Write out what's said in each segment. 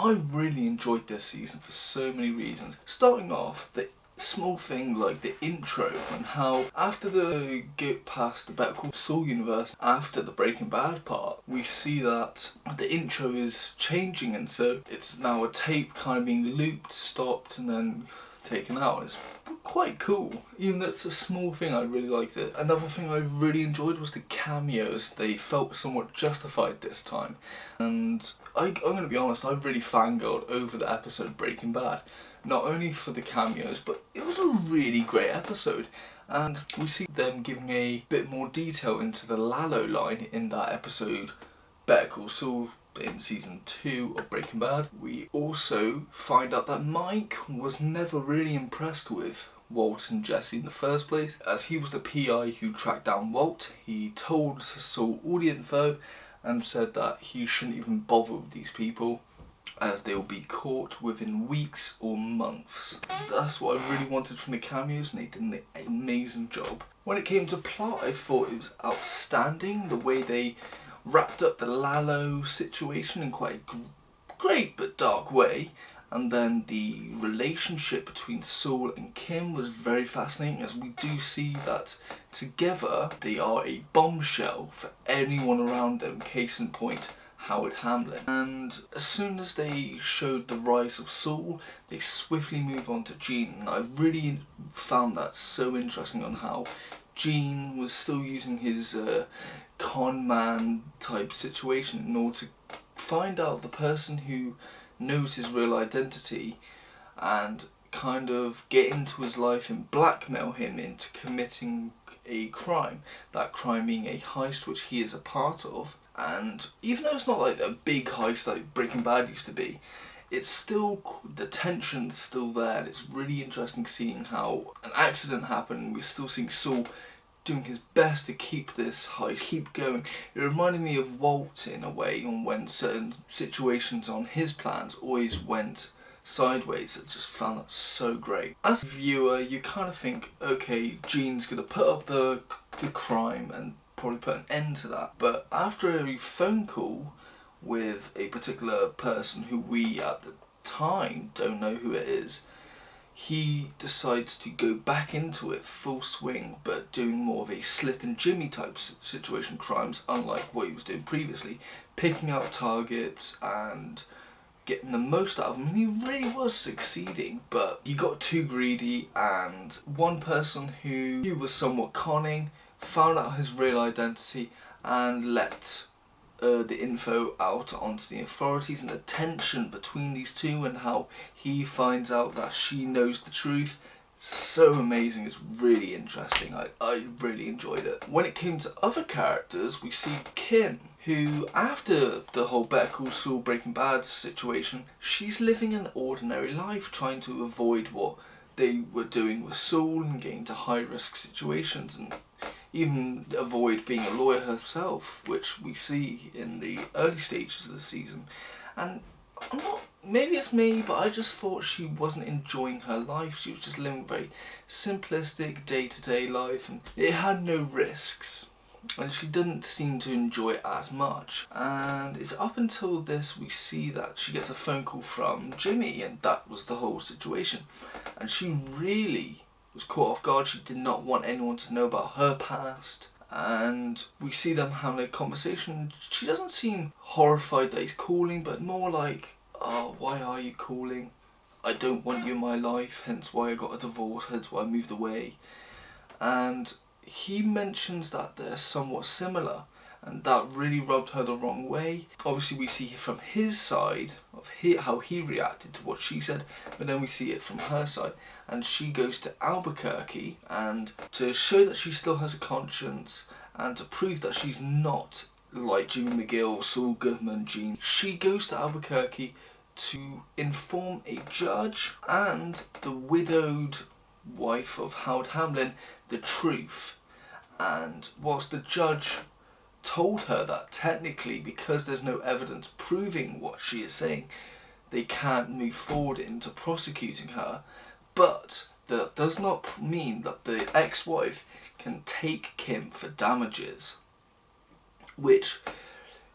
I really enjoyed this season for so many reasons. Starting off, the small thing like the intro and how after the get past the Better Call Saul universe, after the Breaking Bad part, we see that the intro is changing, and so it's now a tape kind of being looped, stopped, and then taken out. It's quite cool. Even though it's a small thing, I really liked it. Another thing I really enjoyed was the cameos. They felt somewhat justified this time. And I'm going to be honest, I really fangirled over the episode Breaking Bad. Not only for the cameos, but it was a really great episode. And we see them giving a bit more detail into the Lalo line in that episode Better Call Saul in season 2 of Breaking Bad. We also find out that Mike was never really impressed with Walt and Jesse in the first place, as he was the PI who tracked down Walt. He told Saul all the info and said that he shouldn't even bother with these people, as they'll be caught within weeks or months. That's what I really wanted from the cameos, and they did an amazing job. When it came to plot, I thought it was outstanding, the way they wrapped up the Lalo situation in quite a great but dark way. And then the relationship between Saul and Kim was very fascinating, as we do see that together they are a bombshell for anyone around them, case in point Howard Hamlin. And as soon as they showed the rise of Saul, they swiftly move on to Gene, and I really found that so interesting on how Gene was still using his con man type situation in order to find out the person who knows his real identity and kind of get into his life and blackmail him into committing a crime, that crime being a heist which he is a part of. And even though it's not like a big heist like Breaking Bad used to be, it's still, the tension's still there, and it's really interesting seeing how an accident happened. We're still seeing Saul doing his best to keep this heist, keep going. It reminded me of Walt in a way, on when certain situations on his plans always went sideways. I just found that so great. As a viewer, you kind of think, okay, Gene's gonna put up the crime and probably put an end to that. But after a phone call with a particular person who we at the time don't know who it is, he decides to go back into it full swing, but doing more of a Slip and Jimmy type situation crimes, unlike what he was doing previously, picking out targets and getting the most out of them. And he really was succeeding, but he got too greedy, and one person who was somewhat conning found out his real identity and let the info out onto the authorities, and the tension between these two and how he finds out that she knows the truth. So amazing, it's really interesting. I really enjoyed it. When it came to other characters, we see Kim, who after the whole Better Call Saul Breaking Bad situation, she's living an ordinary life, trying to avoid what they were doing with Saul and getting to high risk situations, and even avoid being a lawyer herself, which we see in the early stages of the season. And I'm not, maybe it's me, but I just thought she wasn't enjoying her life. She was just living a very simplistic day-to-day life, and it had no risks, and she didn't seem to enjoy it as much. And it's up until this we see that she gets a phone call from Jimmy, and that was the whole situation. And she really was caught off guard. She did not want anyone to know about her past, and we see them having a conversation. She doesn't seem horrified that he's calling, but more like, oh, why are you calling? I don't want you in my life, hence why I got a divorce, hence why I moved away. And he mentions that they're somewhat similar, and that really rubbed her the wrong way. Obviously we see from his side of how he reacted to what she said, but then we see it from her side, and she goes to Albuquerque, and to show that she still has a conscience and to prove that she's not like Jimmy McGill, Saul Goodman, Gene, she goes to Albuquerque to inform a judge and the widowed wife of Howard Hamlin the truth. And whilst the judge told her that technically, because there's no evidence proving what she is saying, they can't move forward into prosecuting her, but that does not mean that the ex-wife can take Kim for damages, which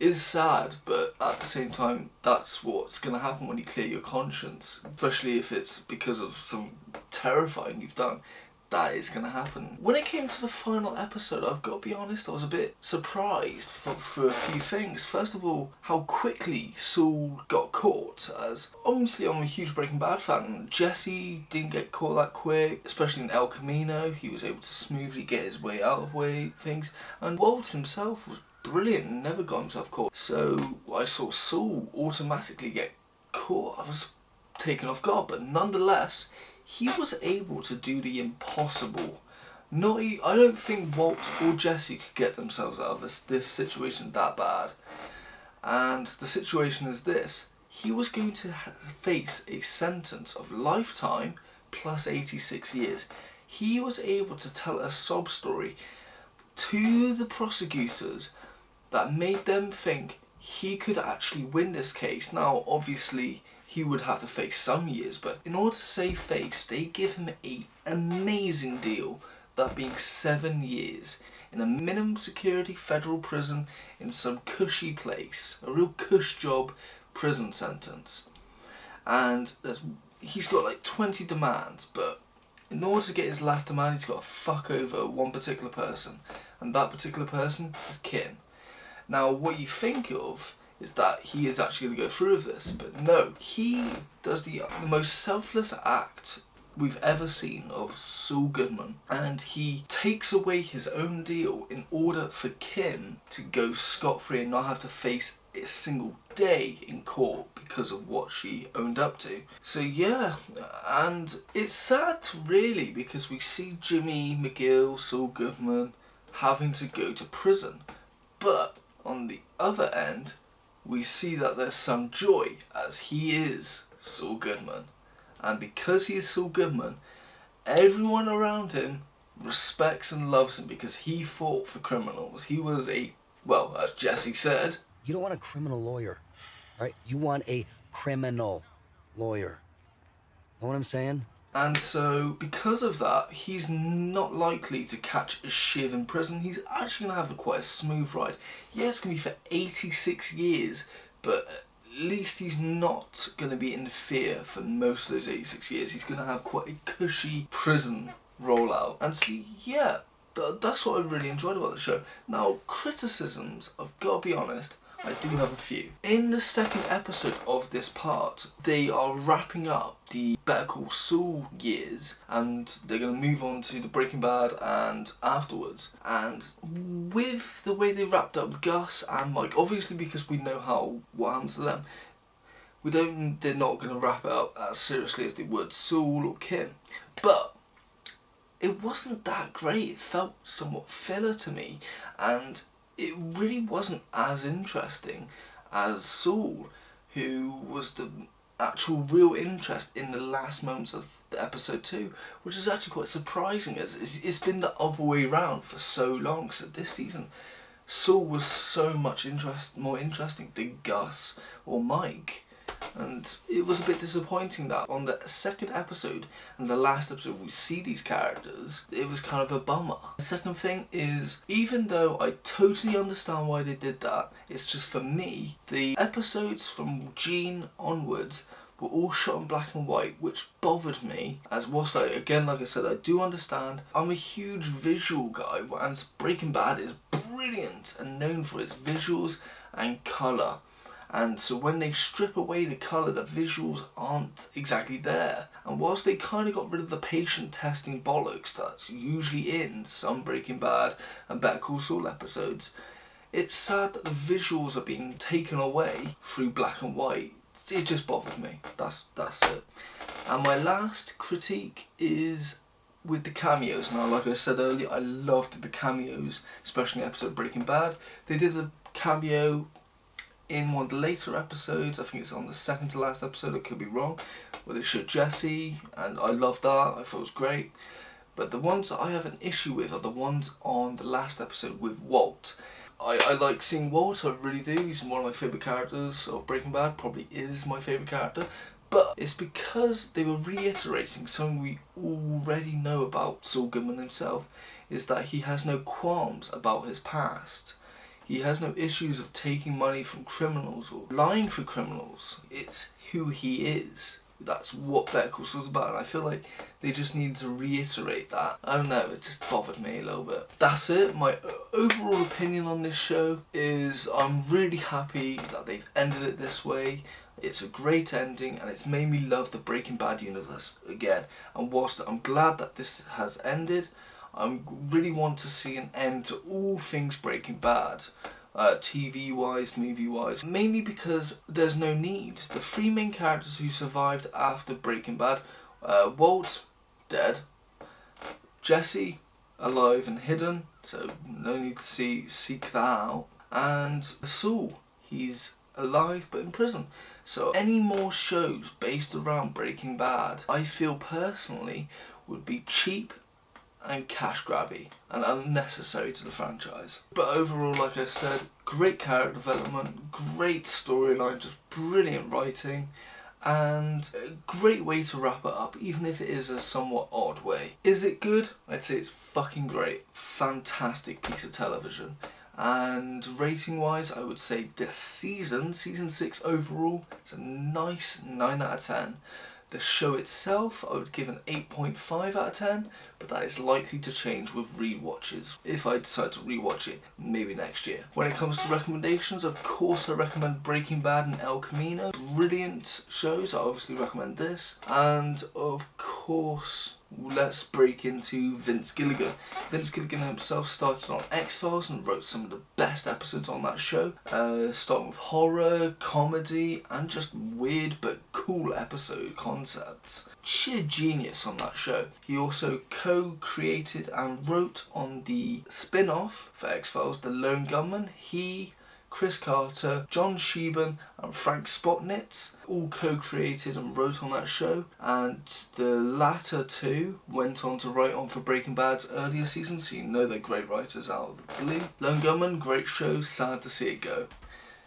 is sad, but at the same time, that's what's going to happen when you clear your conscience, especially if it's because of some terrifying you've done. That is going to happen. When it came to the final episode, I've got to be honest, I was a bit surprised for a few things. First of all, how quickly Saul got caught, as obviously I'm a huge Breaking Bad fan. Jesse didn't get caught that quick, especially in El Camino. He was able to smoothly get his way out of things, and Walt himself was brilliant and never got himself caught. So I saw Saul automatically get caught. I was taken off guard, but nonetheless, he was able to do the impossible. I don't think Walt or Jesse could get themselves out of this situation that bad. And the situation is this. He was going to face a sentence of lifetime plus 86 years. He was able to tell a sob story to the prosecutors that made them think he could actually win this case. Now, obviously, he would have to face some years, but in order to save face, they give him an amazing deal, that being 7 years in a minimum security federal prison in some cushy place, a real cush job prison sentence. And he's got like 20 demands, but in order to get his last demand, he's got to fuck over one particular person, and that particular person is Kim. Now, what you think of is that he is actually going to go through with this, but no, he does the most selfless act we've ever seen of Saul Goodman, and he takes away his own deal in order for Kim to go scot-free and not have to face a single day in court because of what she owned up to. So yeah, and it's sad really, because we see Jimmy McGill, Saul Goodman, having to go to prison, but on the other end, we see that there's some joy, as he is Saul Goodman. And because he is Saul Goodman, everyone around him respects and loves him because he fought for criminals. He was well, as Jesse said, you don't want a criminal lawyer, right? You want a criminal lawyer. Know what I'm saying? And so, because of that, he's not likely to catch a shiv in prison. He's actually going to have quite a smooth ride. Yeah, it's going to be for 86 years, but at least he's not going to be in fear for most of those 86 years. He's going to have quite a cushy prison rollout. And so, yeah, that's what I really enjoyed about the show. Now, criticisms, I've got to be honest, I do have a few. In the second episode of this part, they are wrapping up the Better Call Saul years, and they're going to move on to the Breaking Bad and afterwards. And with the way they wrapped up Gus and Mike, obviously because we know what happens to them, they're not going to wrap it up as seriously as they would Saul or Kim. But it wasn't that great. It felt somewhat filler to me, and it really wasn't as interesting as Saul, who was the actual real interest in the last moments of the episode 2, which is actually quite surprising, as it's been the other way around for so long. So this season, Saul was so much more interesting than Gus or Mike. And it was a bit disappointing that on the second episode and the last episode we see these characters, it was kind of a bummer. The second thing is, even though I totally understand why they did that, it's just for me, the episodes from Gene onwards were all shot in black and white, which bothered me. As whilst like I said, I do understand, I'm a huge visual guy, and Breaking Bad is brilliant and known for its visuals and colour. And so when they strip away the colour, the visuals aren't exactly there. And whilst they kind of got rid of the patient testing bollocks that's usually in some Breaking Bad and Better Call Saul episodes, it's sad that the visuals are being taken away through black and white. It just bothered me. That's it. And my last critique is with the cameos. Now, like I said earlier, I loved the cameos, especially in the episode Breaking Bad. They did a cameo in one of the later episodes, I think it's on the second to last episode, I could be wrong, where they showed Jesse, and I loved that, I thought it was great. But the ones that I have an issue with are the ones on the last episode with Walt. I like seeing Walt, I really do. He's one of my favourite characters of Breaking Bad, probably is my favourite character. But it's because they were reiterating something we already know about Saul Goodman himself, is that he has no qualms about his past. He has no issues of taking money from criminals or lying for criminals. It's who he is. That's what Better Call Saul's about, and I feel like they just need to reiterate that. I don't know, it just bothered me a little bit. That's it. My overall opinion on this show is I'm really happy that they've ended it this way. It's a great ending, and it's made me love the Breaking Bad universe again. And whilst I'm glad that this has ended, I really want to see an end to all things Breaking Bad. TV-wise, movie-wise, mainly because there's no need. The three main characters who survived after Breaking Bad, Walt, dead, Jesse, alive and hidden, so no need to seek that out, and Saul, he's alive but in prison. So any more shows based around Breaking Bad, I feel personally, would be cheap and cash grabby and unnecessary to the franchise. But overall, like I said, great character development, great storyline, just brilliant writing, and a great way to wrap it up, even if it is a somewhat odd way. Is it good? I'd say it's fucking great. Fantastic piece of television. And rating wise, I would say this season 6 overall, it's a nice 9 out of 10. The show itself, I would give an 8.5 out of 10, but that is likely to change with rewatches. If I decide to rewatch it, maybe next year. When it comes to recommendations, of course I recommend Breaking Bad and El Camino. Brilliant shows, I obviously recommend this. And of course, let's break into Vince Gilligan. Vince Gilligan himself started on X-Files and wrote some of the best episodes on that show, starting with horror, comedy, and just weird but cool episode concepts. Sheer genius on that show. He also co-created and wrote on the spin-off for X-Files, The Lone Gunman. He, Chris Carter, John Sheehan and Frank Spotnitz all co-created and wrote on that show, and the latter two went on to write on for Breaking Bad's earlier seasons, so you know they're great writers out of the blue. Lone Gunman, great show, sad to see it go.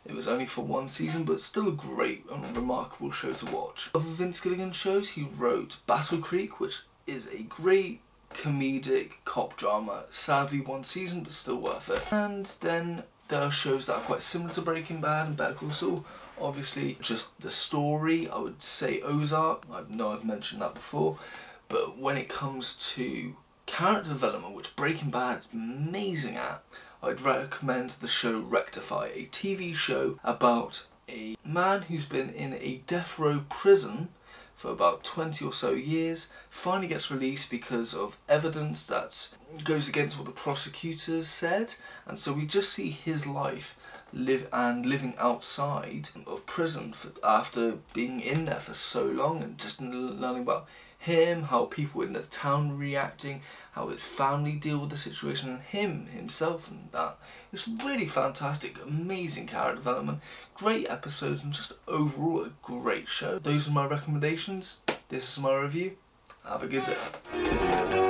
It was only for one season, but still a great and remarkable show to watch. Other Vince Gilligan shows, he wrote Battle Creek, which is a great comedic cop drama. Sadly one season, but still worth it. And then there are shows that are quite similar to Breaking Bad and Better Call Saul. Obviously, just the story, I would say Ozark. I know I've mentioned that before. But when it comes to character development, which Breaking Bad is amazing at, I'd recommend the show Rectify, a TV show about a man who's been in a death row prison for about 20 or so years, finally gets released because of evidence that goes against what the prosecutors said, and so we just see his life living outside of prison after being in there for so long, and just learning about him, how people in the town reacting, how his family deal with the situation, and himself and that. It's really fantastic, amazing character development, great episodes, and just overall a great show. Those are my recommendations. This is my review. Have a good day.